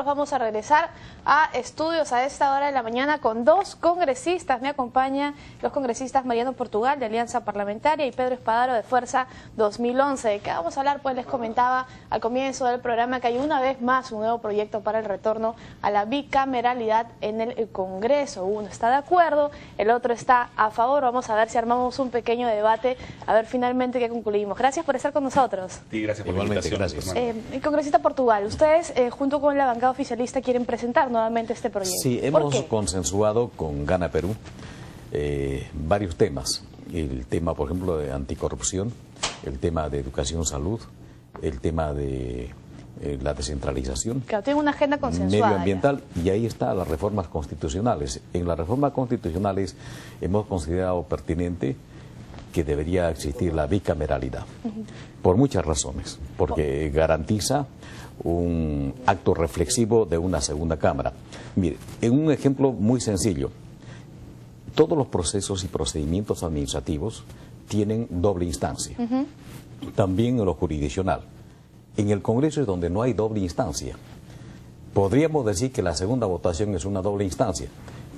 nosotros vamos a regresar a estudios a esta hora de la mañana con dos congresistas. Me acompañan los congresistas Mariano Portugal de Alianza Parlamentaria y Pedro Espadaro de Fuerza 2011. ¿De qué vamos a hablar? Pues les comentaba al comienzo del programa que hay una vez más un nuevo proyecto para el retorno a la bicameralidad en el Congreso. Uno está de acuerdo, el otro está a favor. Vamos a ver si armamos un pequeño debate, a ver finalmente qué concluimos. Gracias por estar con nosotros. Sí, gracias por la invitación. Gracias. Congresista Portugal, ustedes junto con la bancada oficialista quieren presentar nuevamente este proyecto. Sí, hemos consensuado con Gana Perú varios temas. El tema, por ejemplo, de anticorrupción, el tema de educación, salud, el tema de la descentralización. Claro, tiene una agenda consensuada. Medioambiental, y ahí están las reformas constitucionales. En las reformas constitucionales hemos considerado pertinente que debería existir la bicameralidad, por muchas razones, porque garantiza un acto reflexivo de una segunda cámara. Mire, en un ejemplo muy sencillo, todos los procesos y procedimientos administrativos tienen doble instancia, también en lo jurisdiccional. En el Congreso es donde no hay doble instancia. Podríamos decir que la segunda votación es una doble instancia,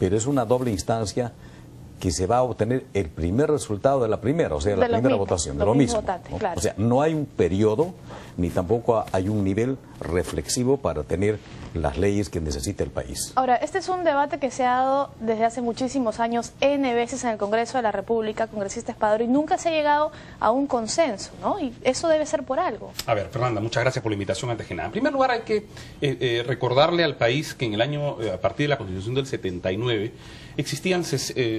pero es una doble instancia que se va a obtener el primer resultado de la primera, o sea, la primera votación, de lo mismo. Claro. O sea, no hay un periodo, ni tampoco hay un nivel reflexivo para tener las leyes que necesita el país. Ahora, este es un debate que se ha dado desde hace muchísimos años, N veces en el Congreso de la República, congresista Espadaro, y nunca se ha llegado a un consenso, ¿no? Y eso debe ser por algo. A ver, Fernanda, muchas gracias por la invitación antes que nada. En primer lugar, hay que recordarle al país que en el año, a partir de la Constitución del 79, existían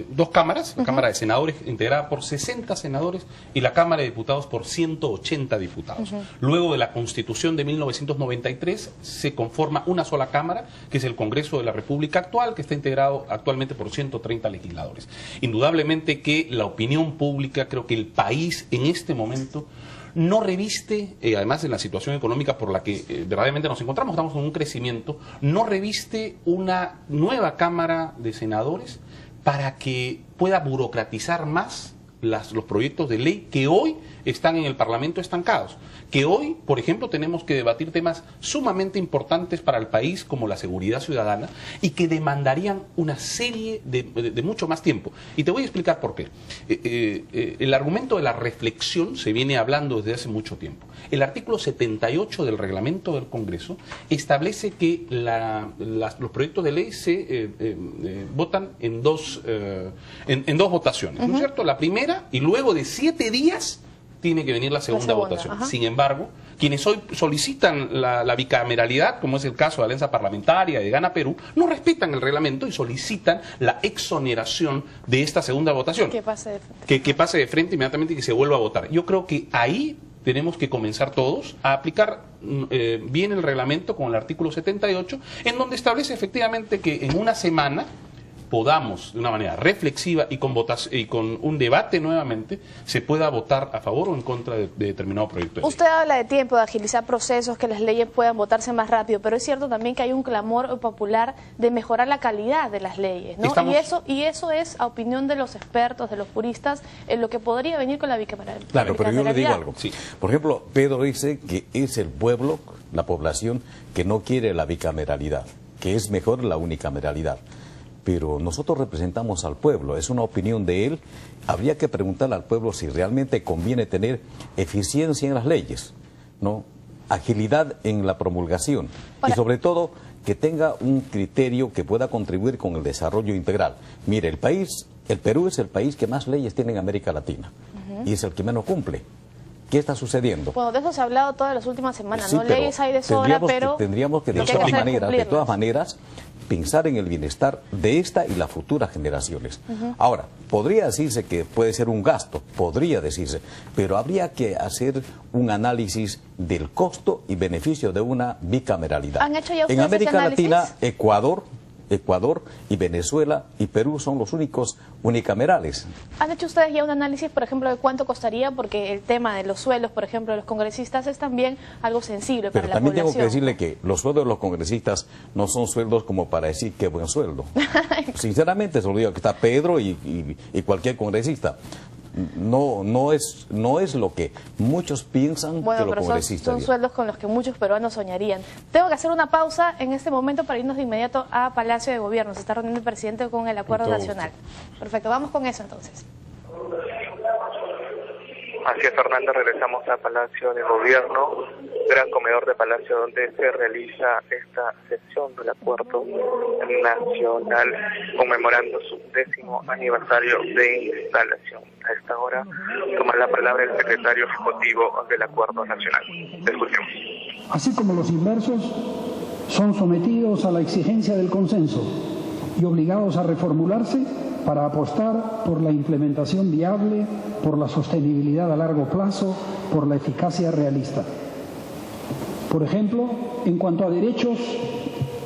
dos cámaras, la Cámara de Senadores integrada por 60 senadores y la Cámara de Diputados por 180 diputados. Luego de la Constitución de 1993 se conforma una sola Cámara, que es el Congreso de la República actual, que está integrado actualmente por 130 legisladores. Indudablemente que la opinión pública, creo que el país en este momento no reviste, además en la situación económica por la que verdaderamente nos encontramos, estamos en un crecimiento, no reviste una nueva Cámara de Senadores para que pueda burocratizar más los proyectos de ley que hoy están en el Parlamento estancados. Que hoy, por ejemplo, tenemos que debatir temas sumamente importantes para el país, como la seguridad ciudadana, y que demandarían una serie de mucho más tiempo. Y te voy a explicar por qué. El argumento de la reflexión se viene hablando desde hace mucho tiempo. El artículo 78 del reglamento del Congreso establece que los proyectos de ley se votan en dos votaciones, ¿no es cierto? La primera, y luego de 7 días tiene que venir la segunda votación. Sin embargo, quienes hoy solicitan la bicameralidad, como es el caso de Alianza Parlamentaria, de Gana Perú, no respetan el reglamento y solicitan la exoneración de esta segunda votación. Que pase de frente. Que pase de frente inmediatamente y que se vuelva a votar. Yo creo que ahí tenemos que comenzar todos a aplicar bien el reglamento con el artículo 78, en donde establece efectivamente que en una semana podamos, de una manera reflexiva y con un debate nuevamente, se pueda votar a favor o en contra de determinado proyecto de ley. Usted habla de tiempo, de agilizar procesos, que las leyes puedan votarse más rápido, pero es cierto también que hay un clamor popular de mejorar la calidad de las leyes, ¿no? Y eso es, a opinión de los expertos, de los juristas, en lo que podría venir con la bicameralidad. Claro, pero yo le digo algo. Sí. Por ejemplo, Pedro dice que es el pueblo, la población, que no quiere la bicameralidad, que es mejor la unicameralidad. Pero nosotros representamos al pueblo, es una opinión de él. Habría que preguntarle al pueblo si realmente conviene tener eficiencia en las leyes, ¿no? Agilidad en la promulgación y sobre todo que tenga un criterio que pueda contribuir con el desarrollo integral. Mire, el Perú es el país que más leyes tiene en América Latina y es el que menos cumple. ¿Qué está sucediendo? Bueno, de eso se ha hablado todas las últimas semanas, sí, ¿no? Leyes hay de sobra, pero tendríamos que de todas maneras pensar en el bienestar de esta y las futuras generaciones. Ahora, podría decirse que puede ser un gasto, podría decirse, pero habría que hacer un análisis del costo y beneficio de una bicameralidad. ¿Han hecho ya ustedes en América ese análisis? Latina, Ecuador y Venezuela y Perú son los únicos unicamerales. ¿Han hecho ustedes ya un análisis, por ejemplo, de cuánto costaría? Porque el tema de los sueldos, por ejemplo, de los congresistas es también algo sensible para la población. Pero también tengo que decirle que los sueldos de los congresistas no son sueldos como para decir qué buen sueldo. Sinceramente, se lo digo, que está Pedro y cualquier congresista. no es lo que muchos piensan que los congresistas. Son sueldos con los que muchos peruanos soñarían. Tengo que hacer una pausa en este momento para irnos de inmediato a Palacio de Gobierno. Se está reuniendo el presidente con el Acuerdo Nacional. Perfecto, vamos con eso entonces. Así es, Fernanda, regresamos a Palacio de Gobierno, gran comedor de Palacio donde se realiza esta sesión del Acuerdo Nacional conmemorando su 10º aniversario de instalación. A esta hora toma la palabra el secretario ejecutivo del Acuerdo Nacional. Escuchemos. Así como los inversos son sometidos a la exigencia del consenso y obligados a reformularse para apostar por la implementación viable, por la sostenibilidad a largo plazo, por la eficacia realista. Por ejemplo, en cuanto a derechos,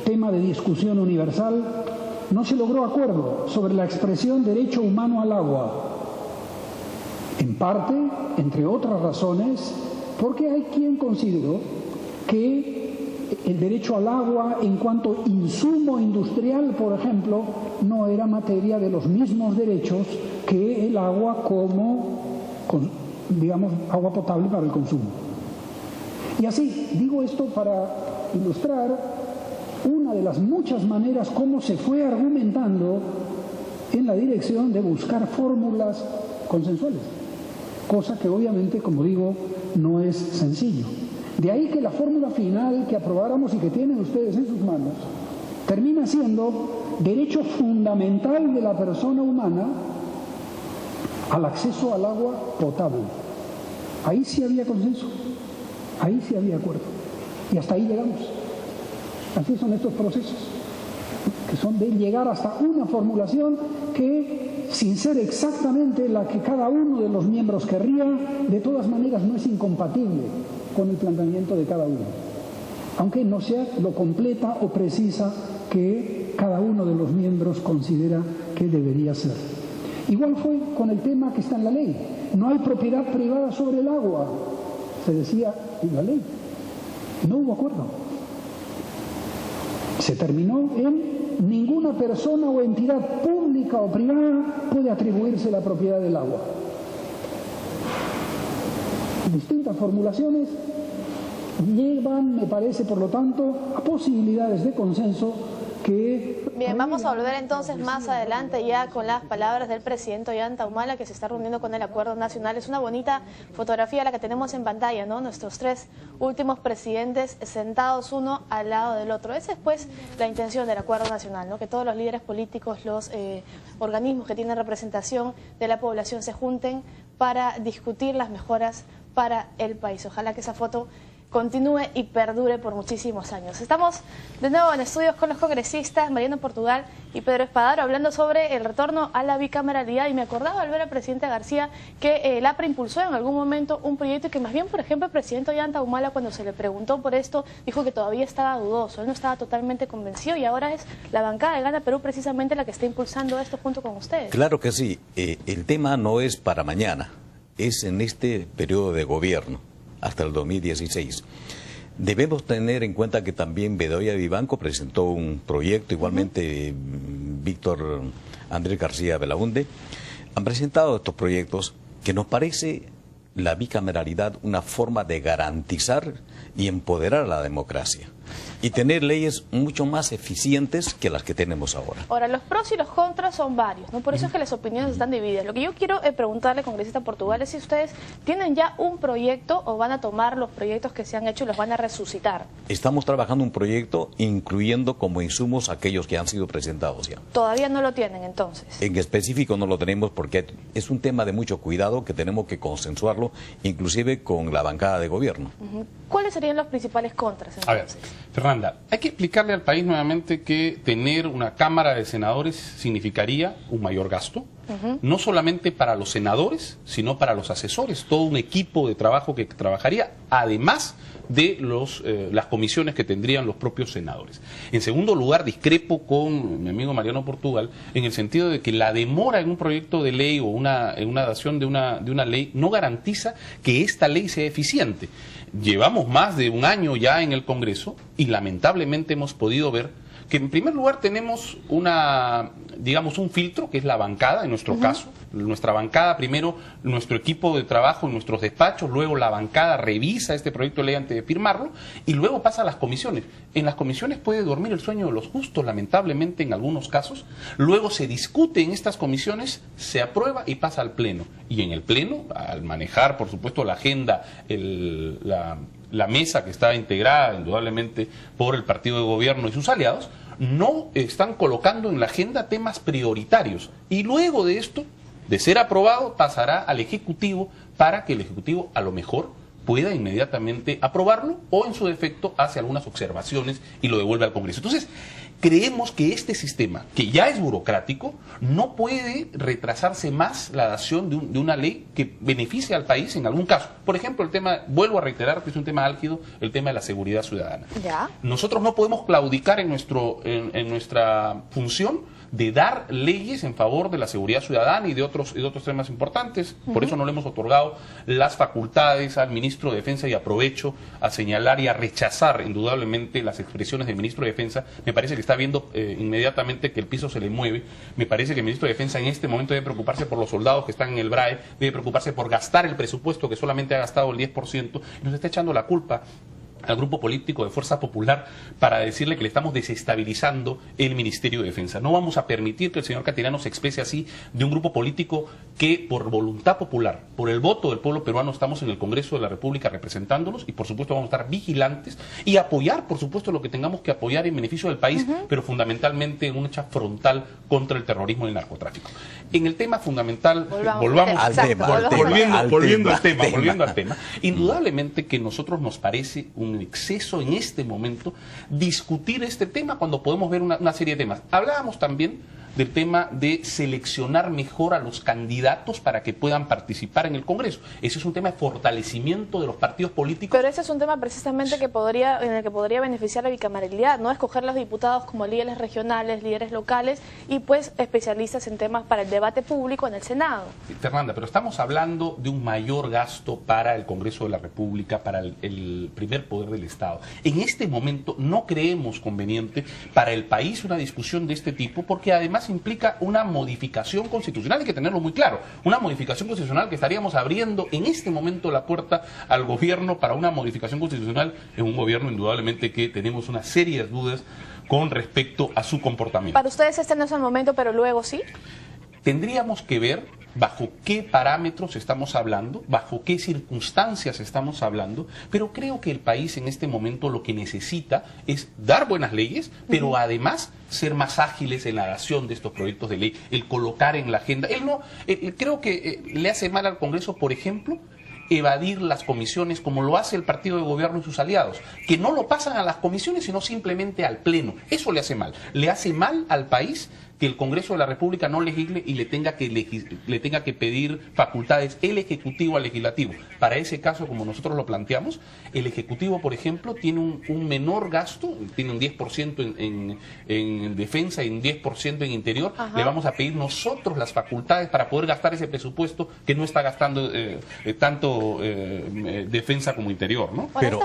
tema de discusión universal, no se logró acuerdo sobre la expresión derecho humano al agua. En parte, entre otras razones, porque hay quien consideró que el derecho al agua en cuanto insumo industrial, por ejemplo, no era materia de los mismos derechos que el agua como, digamos, agua potable para el consumo. Y así, digo esto para ilustrar una de las muchas maneras como se fue argumentando en la dirección de buscar fórmulas consensuales, cosa que obviamente, como digo, no es sencillo. De ahí que la fórmula final que aprobáramos y que tienen ustedes en sus manos termina siendo derecho fundamental de la persona humana al acceso al agua potable. Ahí sí había consenso, ahí sí había acuerdo. Y hasta ahí llegamos. Así son estos procesos, que son de llegar hasta una formulación que, sin ser exactamente la que cada uno de los miembros querría, de todas maneras no es incompatible con el planteamiento de cada uno, aunque no sea lo completa o precisa que cada uno de los miembros considera que debería ser. Igual fue con el tema que está en la ley. No hay propiedad privada sobre el agua, se decía en la ley. No hubo acuerdo. Se terminó en ninguna persona o entidad pública o privada puede atribuirse la propiedad del agua. Distintas formulaciones llevan, me parece, por lo tanto, a posibilidades de consenso que... Bien, vamos a volver entonces más adelante ya con las palabras del presidente Ollanta Humala, que se está reuniendo con el Acuerdo Nacional. Es una bonita fotografía la que tenemos en pantalla, ¿no? Nuestros tres últimos presidentes sentados uno al lado del otro. Esa es pues la intención del Acuerdo Nacional, ¿no? Que todos los líderes políticos, los organismos que tienen representación de la población se junten para discutir las mejoras para el país. Ojalá que esa foto continúe y perdure por muchísimos años. Estamos de nuevo en estudios con los congresistas Mariano Portugal y Pedro Espadaro hablando sobre el retorno a la bicameralidad, y me acordaba al ver al presidente García que el APRA impulsó en algún momento un proyecto y que más bien, por ejemplo, el presidente Ollanta Humala, cuando se le preguntó por esto, dijo que todavía estaba dudoso, él no estaba totalmente convencido, y ahora es la bancada de Gana Perú precisamente la que está impulsando esto junto con ustedes. Claro que sí, el tema no es para mañana, es en este periodo de gobierno hasta el 2016. Debemos tener en cuenta que también Bedoya Vivanco presentó un proyecto, igualmente Víctor Andrés García Belaunde, han presentado estos proyectos que nos parece la bicameralidad una forma de garantizar y empoderar a la democracia y tener leyes mucho más eficientes que las que tenemos ahora. Ahora, los pros y los contras son varios, ¿no? Por eso es que las opiniones están divididas. Lo que yo quiero preguntarle, congresista Portugal, es si ustedes tienen ya un proyecto o van a tomar los proyectos que se han hecho y los van a resucitar. Estamos trabajando un proyecto incluyendo como insumos aquellos que han sido presentados ya. ¿Todavía no lo tienen entonces? En específico no lo tenemos porque es un tema de mucho cuidado que tenemos que consensuarlo inclusive con la bancada de gobierno. ¿Cuáles serían los principales contras entonces? A ver, Fernanda, hay que explicarle al país nuevamente que tener una Cámara de Senadores significaría un mayor gasto, no solamente para los senadores, sino para los asesores, todo un equipo de trabajo que trabajaría, además de las comisiones que tendrían los propios senadores. En segundo lugar, discrepo con mi amigo Mariano Portugal en el sentido de que la demora en un proyecto de ley o en una adaptación de una ley no garantiza que esta ley sea eficiente. Llevamos más de un año ya en el Congreso y lamentablemente hemos podido ver que en primer lugar tenemos digamos, un filtro, que es la bancada, en nuestro caso. Nuestra bancada, primero nuestro equipo de trabajo en nuestros despachos, luego la bancada revisa este proyecto de ley antes de firmarlo, y luego pasa a las comisiones. En las comisiones puede dormir el sueño de los justos, lamentablemente, en algunos casos. Luego se discute en estas comisiones, se aprueba y pasa al Pleno. Y en el Pleno, al manejar, por supuesto, la agenda, la mesa que está integrada indudablemente por el partido de gobierno y sus aliados, no están colocando en la agenda temas prioritarios. Y luego de esto, de ser aprobado, pasará al Ejecutivo para que el Ejecutivo a lo mejor pueda inmediatamente aprobarlo o en su defecto hace algunas observaciones y lo devuelve al Congreso. Entonces, creemos que este sistema, que ya es burocrático, no puede retrasarse más la dación de una ley que beneficie al país en algún caso. Por ejemplo, el tema, vuelvo a reiterar que es un tema álgido, el tema de la seguridad ciudadana. ¿Ya? Nosotros no podemos claudicar en nuestra función de dar leyes en favor de la seguridad ciudadana y de otros temas importantes. Por eso no le hemos otorgado las facultades al ministro de Defensa, y aprovecho a señalar y a rechazar indudablemente las expresiones del ministro de Defensa. Me parece que está viendo inmediatamente que el piso se le mueve. Me parece que el ministro de Defensa en este momento debe preocuparse por los soldados que están en el BRAE, debe preocuparse por gastar el presupuesto, que solamente ha gastado el 10%, y nos está echando la culpa al grupo político de Fuerza Popular para decirle que le estamos desestabilizando el Ministerio de Defensa. No vamos a permitir que el señor Cateriano se exprese así de un grupo político que por voluntad popular, por el voto del pueblo peruano, estamos en el Congreso de la República representándolos, y por supuesto vamos a estar vigilantes y apoyar, por supuesto, lo que tengamos que apoyar en beneficio del país, pero fundamentalmente en una lucha frontal contra el terrorismo y el narcotráfico. En el tema fundamental, volviendo al tema, indudablemente que nosotros nos parece un exceso en este momento discutir este tema cuando podemos ver una serie de temas. Hablábamos también del tema de seleccionar mejor a los candidatos para que puedan participar en el Congreso. Ese es un tema de fortalecimiento de los partidos políticos. Pero ese es un tema precisamente en el que podría beneficiar la bicameralidad, ¿no? Escoger los diputados como líderes regionales, líderes locales y pues especialistas en temas para el debate público en el Senado. Fernanda, pero estamos hablando de un mayor gasto para el Congreso de la República, para el primer poder del Estado. En este momento no creemos conveniente para el país una discusión de este tipo, porque además implica una modificación constitucional, hay que tenerlo muy claro, una modificación constitucional que estaríamos abriendo en este momento la puerta al gobierno para una modificación constitucional en un gobierno indudablemente que tenemos una serie de dudas con respecto a su comportamiento. Para ustedes este no es el momento, pero luego sí. Tendríamos que ver bajo qué parámetros estamos hablando, bajo qué circunstancias estamos hablando, pero creo que el país en este momento lo que necesita es dar buenas leyes, pero además ser más ágiles en la dación de estos proyectos de ley, el colocar en la agenda. Creo que le hace mal al Congreso, por ejemplo, evadir las comisiones como lo hace el partido de gobierno y sus aliados, que no lo pasan a las comisiones sino simplemente al Pleno. Eso le hace mal al país que el Congreso de la República no legisle y le tenga que pedir facultades el Ejecutivo al Legislativo. Para ese caso, como nosotros lo planteamos, el Ejecutivo, por ejemplo, tiene un menor gasto, tiene un 10% en defensa y un 10% en interior. Ajá. Le vamos a pedir nosotros las facultades para poder gastar ese presupuesto que no está gastando tanto defensa como interior, ¿no? Bueno,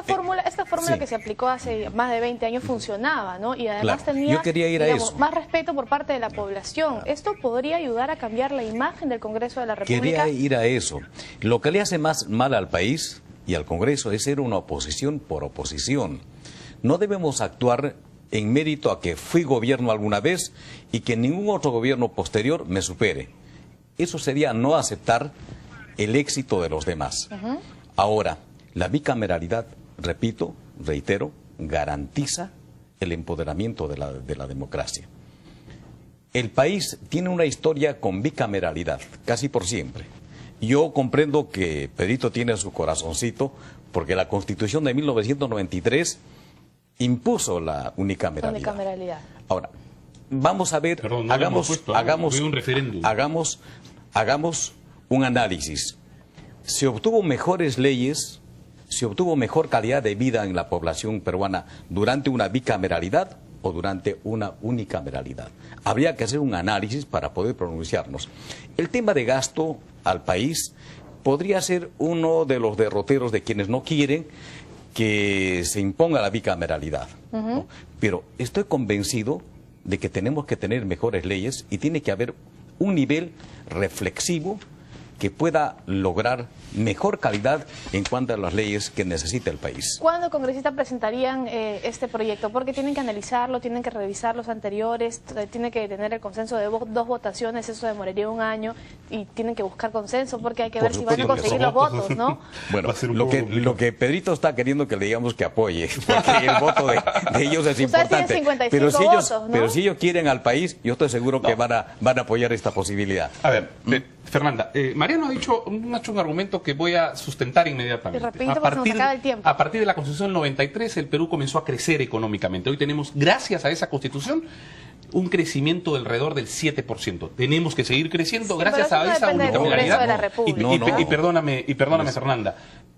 esta fórmula sí, que se aplicó hace más de 20 años funcionaba, ¿no? Y además tenía, yo quería ir a eso, más respeto por parte de la población. ¿Esto podría ayudar a cambiar la imagen del Congreso de la República? Quería ir a eso. Lo que le hace más mal al país y al Congreso es ser una oposición por oposición. No debemos actuar en mérito a que fui gobierno alguna vez y que ningún otro gobierno posterior me supere. Eso sería no aceptar el éxito de los demás. Ahora, la bicameralidad, repito, reitero, garantiza el empoderamiento de la democracia. El país tiene una historia con bicameralidad, casi por siempre. Yo comprendo que Pedrito tiene su corazoncito, porque la Constitución de 1993 impuso la unicameralidad. Ahora, vamos a ver, perdón, no hagamos un análisis. Se obtuvo mejores leyes, se obtuvo mejor calidad de vida en la población peruana durante una bicameralidad o durante una unicameralidad. Habría que hacer un análisis para poder pronunciarnos. El tema de gasto al país podría ser uno de los derroteros de quienes no quieren que se imponga la bicameralidad. ¿no? Pero estoy convencido de que tenemos que tener mejores leyes y tiene que haber un nivel reflexivo que pueda lograr mejor calidad en cuanto a las leyes que necesita el país. ¿Cuándo, congresistas, presentarían este proyecto? Porque tienen que analizarlo, tienen que revisar los anteriores, tienen que tener el consenso de dos votaciones, eso demoraría un año, y tienen que buscar consenso porque hay que ver si van a conseguir los votos, ¿no? Bueno, lo que Pedrito está queriendo que le digamos que apoye, porque el voto de ellos es importante. 55 pero si ellos, votos, ¿no? Pero si ellos quieren al país, yo estoy seguro que van a apoyar esta posibilidad. A ver, Fernanda, Mariano ha hecho un argumento que voy a sustentar inmediatamente. Y repito, porque se nos acaba el tiempo. A partir de la Constitución del 93, el Perú comenzó a crecer económicamente. Hoy tenemos, gracias a esa Constitución, un crecimiento de alrededor del 7%. Tenemos que seguir creciendo gracias a esa unicameralidad. Y perdóname, Fernanda.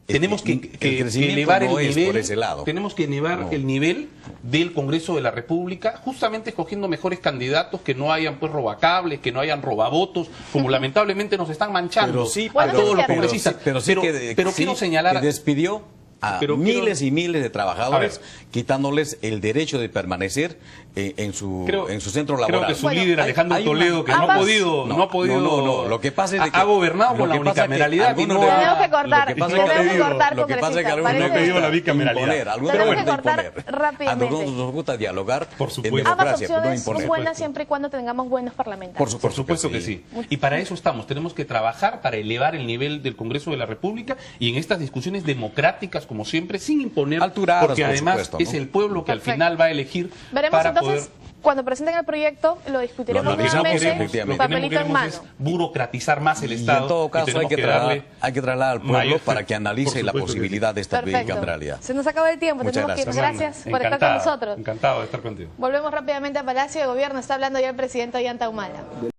Tenemos que elevar el nivel, tenemos que elevar el nivel del Congreso de la República, justamente escogiendo mejores candidatos que no hayan pues robacables, que no hayan robavotos, como lamentablemente nos están manchando a todos los congresistas. Pero quiero señalar que despidió a miles y miles de trabajadores, quitándoles el derecho de permanecer en su centro laboral. Creo que su líder, Alejandro Toledo, que no ha podido, lo que pasa es que ha gobernado con la unicameralidad. Tenemos que cortar, lo que pasa es que algunos no ha pedido la bicameralidad. Tenemos que cortar rápidamente. A nosotros nos gusta dialogar en democracia, ambas opciones no imponer. son buenas siempre y cuando tengamos buenos parlamentarios. Por supuesto que sí. Y para eso estamos. Tenemos que trabajar para elevar el nivel del Congreso de la República y en estas discusiones democráticas, como siempre, sin imponer, porque además es el pueblo que al final va a elegir. Veremos entonces, cuando presenten el proyecto, lo discutiremos nuevamente, papelito en mano. Es burocratizar más el Estado. Y en todo caso hay que trasladar al pueblo para que analice la posibilidad de esta bicameralidad. Se nos acaba el tiempo, tenemos que ir. Gracias por estar con nosotros. Encantado de estar contigo. Volvemos rápidamente a Palacio de Gobierno. Está hablando ya el presidente Ollanta Humala.